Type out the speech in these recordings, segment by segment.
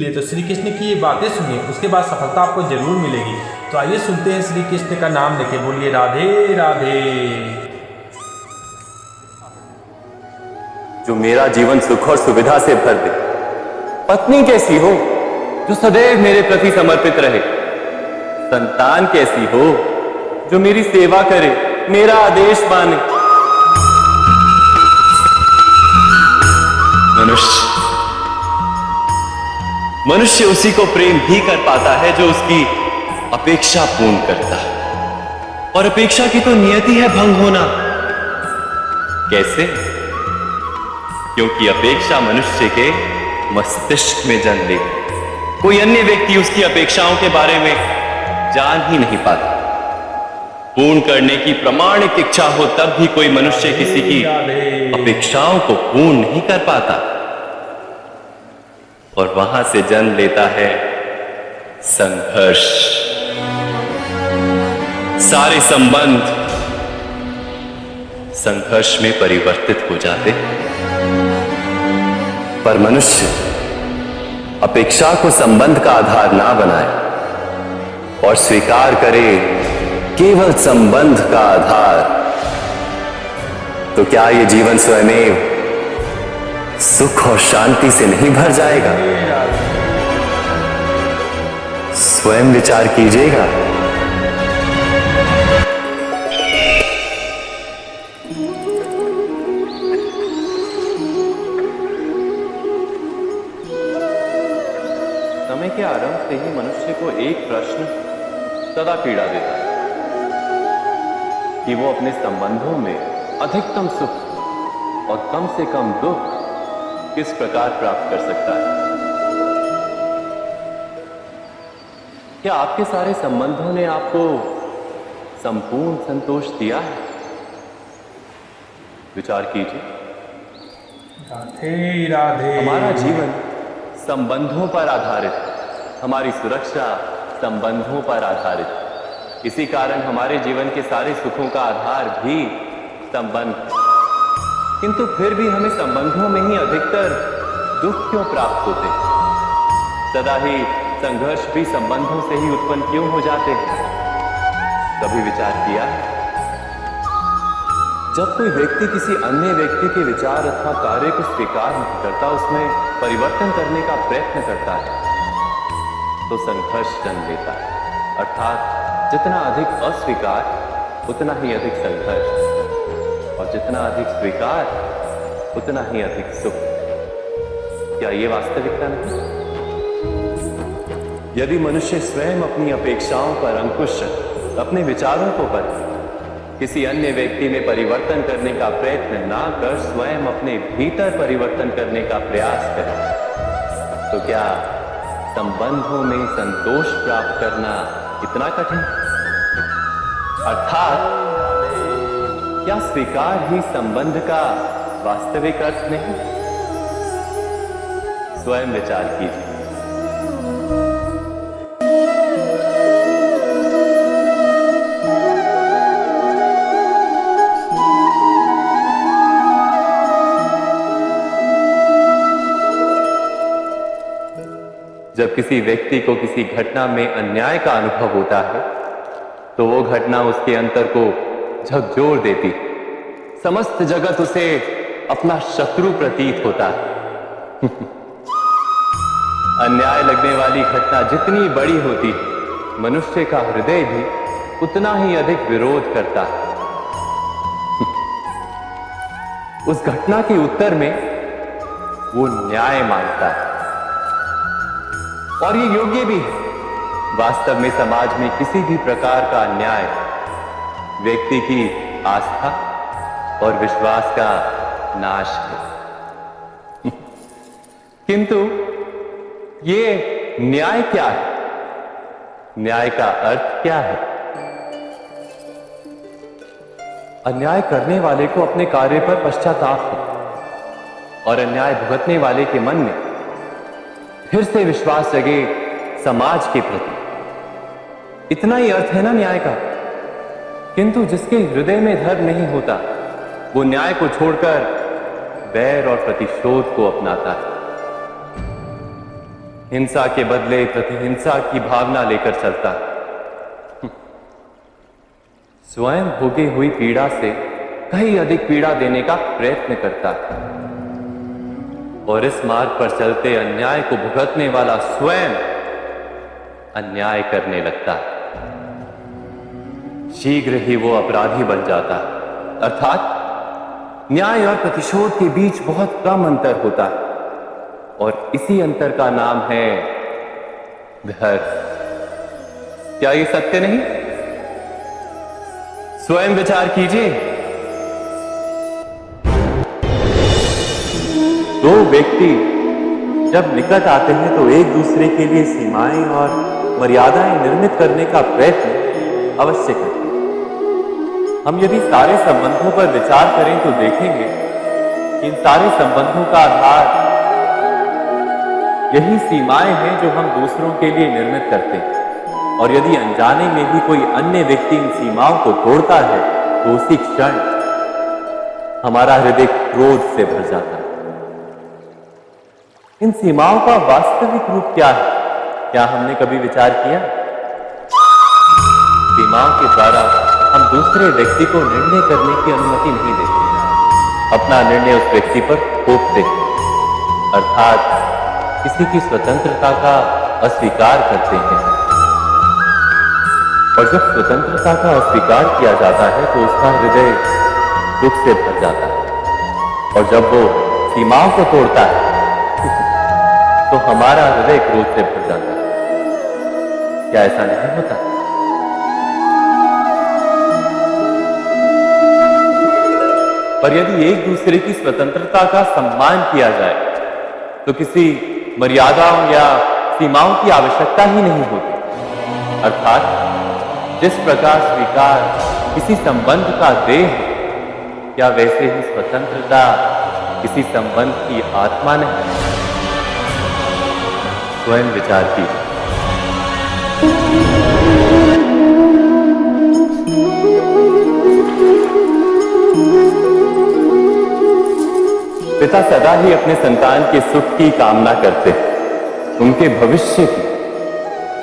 तो श्री कृष्ण की ये बातें सुनिए, उसके बाद सफलता आपको जरूर मिलेगी। तो आइए सुनते हैं श्री कृष्ण का नाम लेके, बोलिए राधे राधे। जो मेरा जीवन सुख और सुविधा से भर दे। पत्नी कैसी हो जो सदैव मेरे प्रति समर्पित रहे। संतान कैसी हो जो मेरी सेवा करे, मेरा आदेश माने। मनुष्य उसी को प्रेम भी कर पाता है जो उसकी अपेक्षा पूर्ण करता है, और अपेक्षा की तो नियति है भंग होना। कैसे? क्योंकि अपेक्षा मनुष्य के मस्तिष्क में जन्म लेती। कोई अन्य व्यक्ति उसकी अपेक्षाओं के बारे में जान ही नहीं पाता। पूर्ण करने की प्रामाणिक इच्छा हो तब भी कोई मनुष्य किसी की अपेक्षाओं को पूर्ण नहीं कर पाता, और वहां से जन्म लेता है संघर्ष। सारे संबंध संघर्ष में परिवर्तित हो जाते। पर मनुष्य अपेक्षा को संबंध का आधार ना बनाए और स्वीकार करे केवल संबंध का आधार, तो क्या ये जीवन स्वयं सुख और शांति से नहीं भर जाएगा? स्वयं विचार कीजिएगा। समय के आरंभ से ही मनुष्य को एक प्रश्न सदा पीड़ा देता है कि वो अपने संबंधों में अधिकतम सुख और कम से कम दुख किस प्रकार प्राप्त कर सकता है। क्या आपके सारे संबंधों ने आपको संपूर्ण संतोष दिया है? विचार कीजिए। राधे राधे। हमारा जीवन संबंधों पर आधारित है, हमारी सुरक्षा संबंधों पर आधारित है। इसी कारण हमारे जीवन के सारे सुखों का आधार भी संबंध है। किंतु फिर भी हमें संबंधों में ही अधिकतर दुख क्यों प्राप्त होते हैं? सदा ही संघर्ष भी संबंधों से ही उत्पन्न क्यों हो जाते हैं? कभी विचार किया है? जब कोई व्यक्ति किसी अन्य व्यक्ति के विचार अथवा कार्य को स्वीकार नहीं करता, उसमें परिवर्तन करने का प्रयत्न करता है, तो संघर्ष जन्म लेता है। अर्थात जितना अधिक अस्वीकार उतना ही अधिक संघर्ष, और जितना अधिक स्वीकार उतना ही अधिक सुख। क्या ये वास्तविकता नहीं? यदि मनुष्य स्वयं अपनी अपेक्षाओं पर अंकुश, अपने विचारों को पर किसी अन्य व्यक्ति में परिवर्तन करने का प्रयत्न ना कर स्वयं अपने भीतर परिवर्तन करने का प्रयास करे, तो क्या संबंधों में संतोष प्राप्त करना इतना कठिन? अर्थात क्या स्वीकार ही संबंध का वास्तविक अर्थ नहीं? स्वयं विचार कीजिए। जब किसी व्यक्ति को किसी घटना में अन्याय का अनुभव होता है, तो वो घटना उसके अंतर को झकझोर देती। समस्त जगत उसे अपना शत्रु प्रतीत होता है। अन्याय लगने वाली घटना जितनी बड़ी होती, मनुष्य का हृदय भी उतना ही अधिक विरोध करता है। उस घटना के उत्तर में वो न्याय मांगता है, और ये योग्य भी है। वास्तव में समाज में किसी भी प्रकार का अन्याय व्यक्ति की आस्था और विश्वास का नाश है। किंतु ये न्याय क्या है? न्याय का अर्थ क्या है? अन्याय करने वाले को अपने कार्य पर पश्चाताप हो, और अन्याय भुगतने वाले के मन में फिर से विश्वास जगे समाज के प्रति। इतना ही अर्थ है ना न्याय का। किंतु जिसके हृदय में धर्म नहीं होता, वो न्याय को छोड़कर वैर और प्रतिशोध को अपनाता है। हिंसा के बदले प्रतिहिंसा की भावना लेकर चलता है, स्वयं भोगी हुई पीड़ा से कहीं अधिक पीड़ा देने का प्रयत्न करता है और इस मार्ग पर चलते अन्याय को भुगतने वाला स्वयं अन्याय करने लगता है। शीघ्र ही वो अपराधी बन जाता है। अर्थात न्याय और प्रतिशोध के बीच बहुत कम अंतर होता है और इसी अंतर का नाम है धर्म। क्या ये सत्य नहीं? स्वयं विचार कीजिए। दो व्यक्ति जब निकट आते हैं तो एक दूसरे के लिए सीमाएं और मर्यादाएं निर्मित करने का प्रयत्न अवश्य करते हैं। हम यदि सारे संबंधों पर विचार करें तो देखेंगे कि इन सारे संबंधों का आधार यही सीमाएं हैं जो हम दूसरों के लिए निर्मित करते हैं और यदि अनजाने में भी कोई अन्य व्यक्ति इन सीमाओं को तोड़ता है तो उसी क्षण हमारा हृदय क्रोध से भर जाता है। इन सीमाओं का वास्तविक रूप क्या है? क्या हमने कभी विचार किया? सीमाओं के द्वारा हम दूसरे व्यक्ति को निर्णय करने की अनुमति नहीं देते, अपना निर्णय उस व्यक्ति पर थोपते हैं, अर्थात किसी की स्वतंत्रता का अस्वीकार करते हैं। और जब स्वतंत्रता का अस्वीकार किया जाता है तो उसका हृदय दुख से भर जाता है और जब वो सीमाओं को तोड़ता है तो हमारा हृदय क्रोध से भर जाता है। क्या ऐसा नहीं होता? पर यदि एक दूसरे की स्वतंत्रता का सम्मान किया जाए तो किसी मर्यादाओं या सीमाओं की आवश्यकता ही नहीं होती। अर्थात जिस प्रकार स्वीकार किसी संबंध का देह है, क्या वैसे ही स्वतंत्रता किसी संबंध की आत्मा नहीं? स्वयं विचार कीजिए। पिता सदा ही अपने संतान के सुख की कामना करते, उनके भविष्य की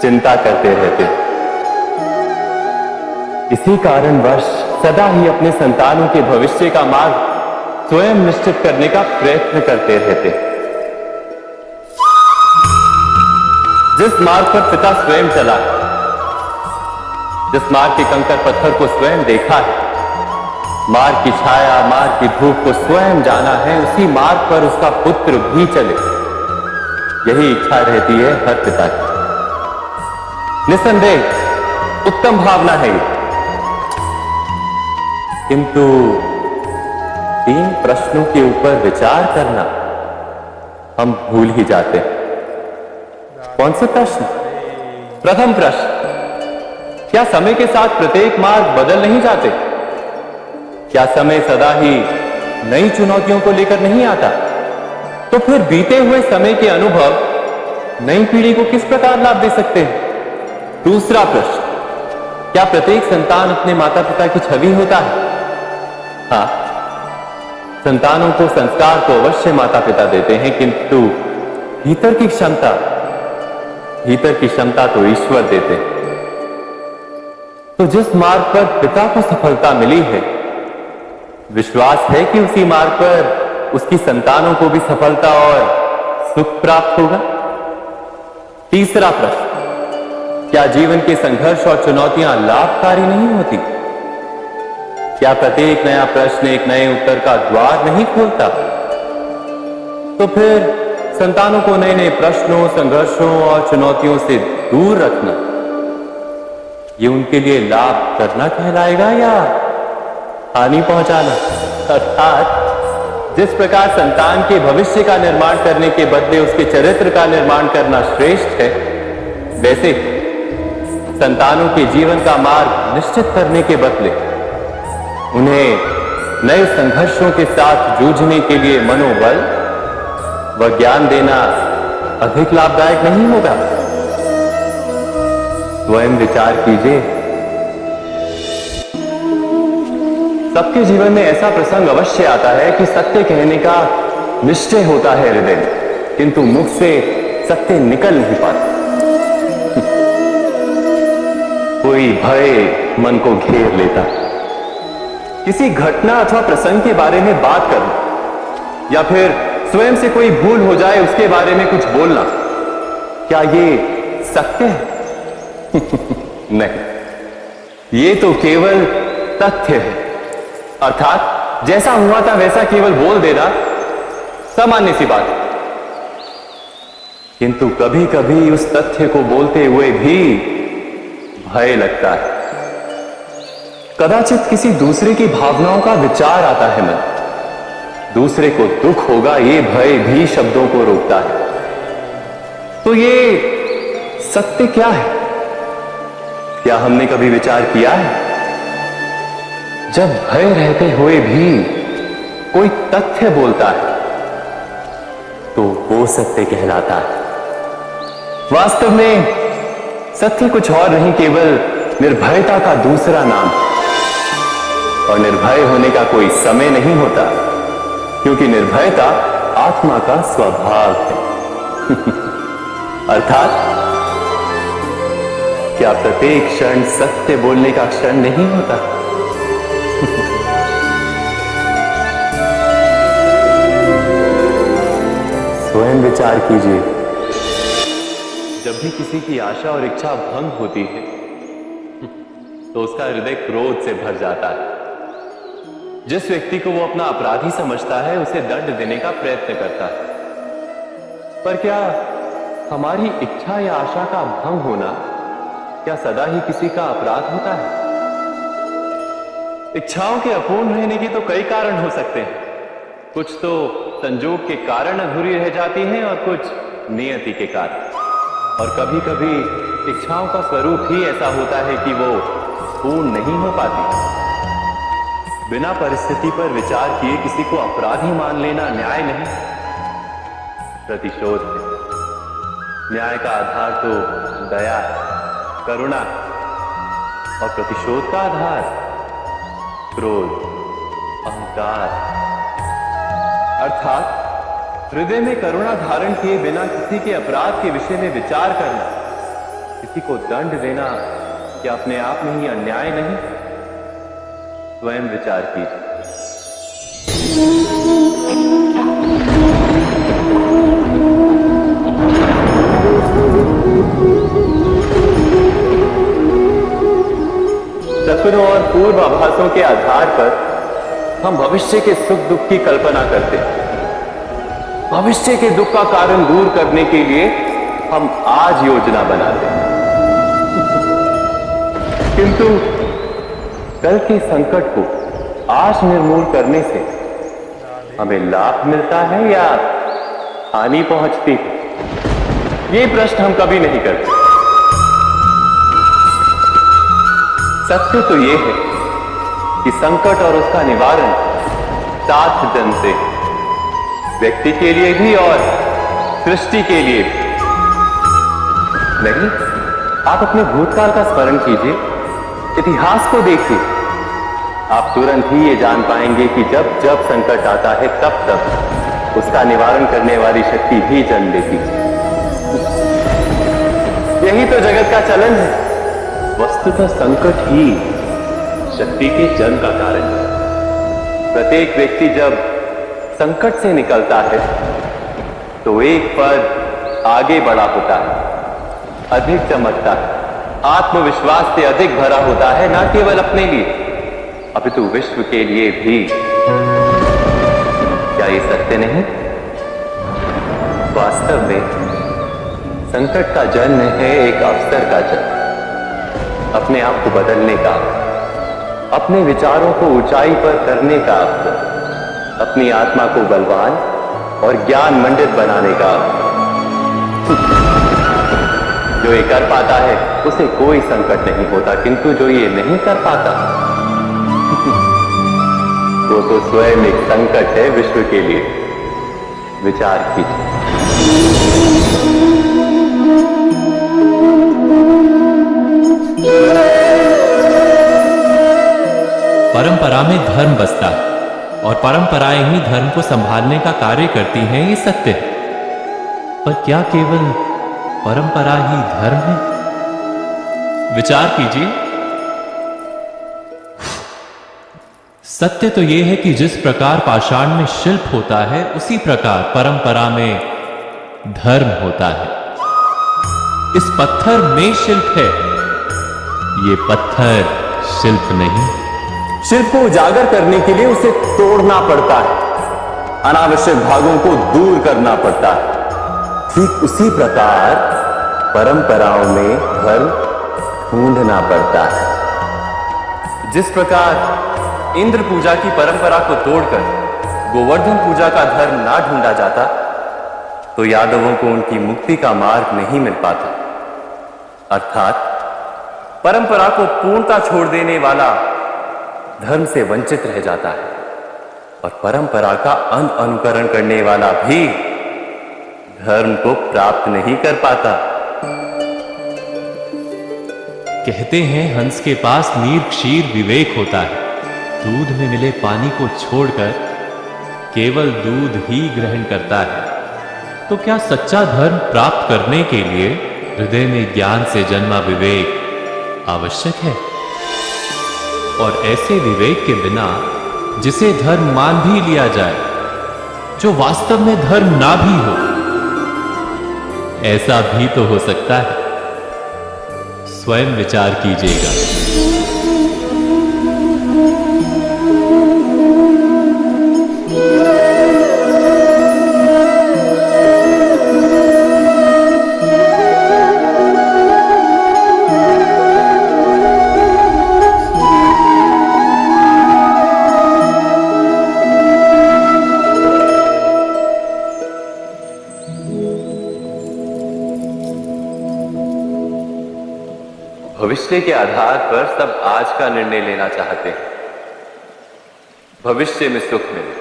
चिंता करते रहते। इसी कारणवश सदा ही अपने संतानों के भविष्य का मार्ग स्वयं निश्चित करने का प्रयत्न करते रहते। जिस मार्ग पर पिता स्वयं चला, जिस मार्ग के कंकर पत्थर को स्वयं देखा है, मार्ग की छाया, मार्ग की धूप को स्वयं जाना है, उसी मार्ग पर उसका पुत्र भी चले, यही इच्छा रहती है हर पिता की। निसंदेह उत्तम भावना है ये, किंतु 3 प्रश्नों के ऊपर विचार करना हम भूल ही जाते हैं। कौन से प्रश्न? प्रथम प्रश्न, क्या समय के साथ प्रत्येक मार्ग बदल नहीं जाते? क्या समय सदा ही नई चुनौतियों को लेकर नहीं आता? तो फिर बीते हुए समय के अनुभव नई पीढ़ी को किस प्रकार लाभ दे सकते हैं? दूसरा प्रश्न, क्या प्रत्येक संतान अपने माता पिता की छवि होता है? हाँ, संतानों को संस्कार तो अवश्य माता पिता देते हैं, किंतु भीतर की क्षमता तो ईश्वर देते हैं। तो जिस मार्ग पर पिता को सफलता मिली है, विश्वास है कि उसी मार्ग पर उसकी संतानों को भी सफलता और सुख प्राप्त होगा। तीसरा प्रश्न, क्या जीवन के संघर्ष और चुनौतियां लाभकारी नहीं होती? क्या प्रत्येक नया प्रश्न एक नए उत्तर का द्वार नहीं खोलता? तो फिर संतानों को नए नए प्रश्नों, संघर्षों और चुनौतियों से दूर रखना, ये उनके लिए लाभ करना कहलाएगा या हानि पहुंचाना? अर्थात जिस प्रकार संतान के भविष्य का निर्माण करने के बदले उसके चरित्र का निर्माण करना श्रेष्ठ है, वैसे संतानों के जीवन का मार्ग निश्चित करने के बदले उन्हें नए संघर्षों के साथ जूझने के लिए मनोबल व ज्ञान देना अधिक लाभदायक नहीं होगा? स्वयं विचार कीजिए। सबके जीवन में ऐसा प्रसंग अवश्य आता है कि सत्य कहने का निश्चय होता है हृदय में, किंतु मुख से सत्य निकल नहीं पाता। कोई भय मन को घेर लेता। किसी घटना अथवा प्रसंग के बारे में बात करना या फिर स्वयं से कोई भूल हो जाए उसके बारे में कुछ बोलना, क्या ये सत्य है? नहीं, ये तो केवल तथ्य है। अर्थात जैसा हुआ था वैसा केवल बोल देना सामान्य सी बात है। किंतु कभी कभी उस तथ्य को बोलते हुए भी भय लगता है। कदाचित किसी दूसरे की भावनाओं का विचार आता है मन, दूसरे को दुख होगा ये भय भी शब्दों को रोकता है। तो ये सत्य क्या है? क्या हमने कभी विचार किया है? जब भय रहते हुए भी कोई तथ्य बोलता है तो वो सत्य कहलाता है। वास्तव में सत्य कुछ और नहीं, केवल निर्भयता का दूसरा नाम है। और निर्भय होने का कोई समय नहीं होता, क्योंकि निर्भयता आत्मा का स्वभाव है। अर्थात क्या प्रत्येक क्षण सत्य बोलने का क्षण नहीं होता? स्वयं विचार कीजिए। जब भी किसी की आशा और इच्छा भंग होती है तो उसका हृदय क्रोध से भर जाता है। जिस व्यक्ति को वो अपना अपराधी समझता है उसे दंड देने का प्रयत्न करता है। पर क्या हमारी इच्छा या आशा का भंग होना क्या सदा ही किसी का अपराध होता है? इच्छाओं के अपूर्ण रहने के तो कई कारण हो सकते हैं। कुछ तो संजोग के कारण अधूरी रह जाती हैं और कुछ नियति के कारण। और कभी कभी इच्छाओं का स्वरूप ही ऐसा होता है कि वो पूर्ण नहीं हो पाती। बिना परिस्थिति पर विचार किए किसी को अपराधी मान लेना न्याय नहीं, प्रतिशोध है। न्याय का आधार तो दया है, करुणा, और प्रतिशोध का आधार क्रोध, अहंकार। अर्थात हृदय में करुणा धारण किए बिना किसी के अपराध के विषय में विचार करना, किसी को दंड देना, क्या अपने आप में ही अन्याय नहीं? स्वयं विचार कीजिए। सपनों और पूर्व आभासों के आधार पर हम भविष्य के सुख दुख की कल्पना करते हैं। भविष्य के दुख का कारण दूर करने के लिए हम आज योजना बनाते हैं। किंतु कल के संकट को आज निर्मूल करने से हमें लाभ मिलता है या हानि पहुंचती है? ये प्रश्न हम कभी नहीं करते। सत्य तो यह है कि संकट और उसका निवारण साथ जन से, व्यक्ति के लिए भी और सृष्टि के लिए भी। नहीं, आप अपने भूतकाल का स्मरण कीजिए, इतिहास को देखिए। आप तुरंत ही ये जान पाएंगे कि जब जब संकट आता है तब तब उसका निवारण करने वाली शक्ति भी जन्म लेती है। यही तो जगत का चलन है। वस्तुतः संकट ही शक्ति के जन्म का कारण है। प्रत्येक व्यक्ति जब संकट से निकलता है तो एक पद आगे बढ़ा होता है, अधिक चमकता है, आत्मविश्वास से अधिक भरा होता है, न केवल अपने लिए अपितु विश्व के लिए भी। क्या ये सत्य नहीं? वास्तव में संकट का जन्म है एक अवसर का जन्म, अपने आप को बदलने का, अपने विचारों को ऊंचाई पर करने का अवसर, अपनी आत्मा को बलवान और ज्ञान मंडित बनाने का। जो ये कर पाता है उसे कोई संकट नहीं होता, किंतु जो ये नहीं कर पाता वो तो स्वयं एक संकट है विश्व के लिए। विचार कीजिए। परंपरा में धर्म बसता है और परंपराएं ही धर्म को संभालने का कार्य करती हैं, ये सत्य है। पर क्या केवल परंपरा ही धर्म है? विचार कीजिए। सत्य तो यह है कि जिस प्रकार पाषाण में शिल्प होता है, उसी प्रकार परंपरा में धर्म होता है। इस पत्थर में शिल्प है, ये पत्थर शिल्प नहीं। शिल्प को उजागर करने के लिए उसे तोड़ना पड़ता है, अनावश्यक भागों को दूर करना पड़ता है। ठीक उसी प्रकार परंपराओं में धर्म ढूंढना पड़ता है। जिस प्रकार इंद्र पूजा की परंपरा को तोड़कर गोवर्धन पूजा का धर्म ना ढूंढा जाता, तो यादवों को उनकी मुक्ति का मार्ग नहीं मिल पाता। अर्थात परंपरा को पूर्णता छोड़ देने वाला धर्म से वंचित रह जाता है, और परंपरा का अनुकरण करने वाला भी धर्म को प्राप्त नहीं कर पाता। कहते हैं हंस के पास नीर क्षीर विवेक होता है। दूध में मिले पानी को छोड़कर केवल दूध ही ग्रहण करता है। तो क्या सच्चा धर्म प्राप्त करने के लिए हृदय में ज्ञान से जन्मा विवेक आवश्यक है? और ऐसे विवेक के बिना जिसे धर्म मान भी लिया जाए, जो वास्तव में धर्म ना भी हो, ऐसा भी तो हो सकता है। स्वयं विचार कीजिएगा। भविष्य के आधार पर सब आज का निर्णय लेना चाहते हैं। भविष्य में सुख मिले,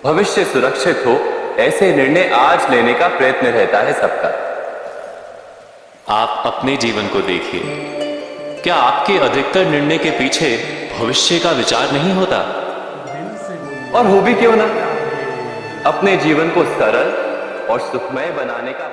भविष्य सुरक्षित हो, ऐसे निर्णय आज लेने का प्रयत्न रहता है सबका। आप अपने जीवन को देखिए। क्या आपके अधिकतर निर्णय के पीछे भविष्य का विचार नहीं होता? और हो भी क्यों ना, अपने जीवन को सरल और सुखमय बनाने का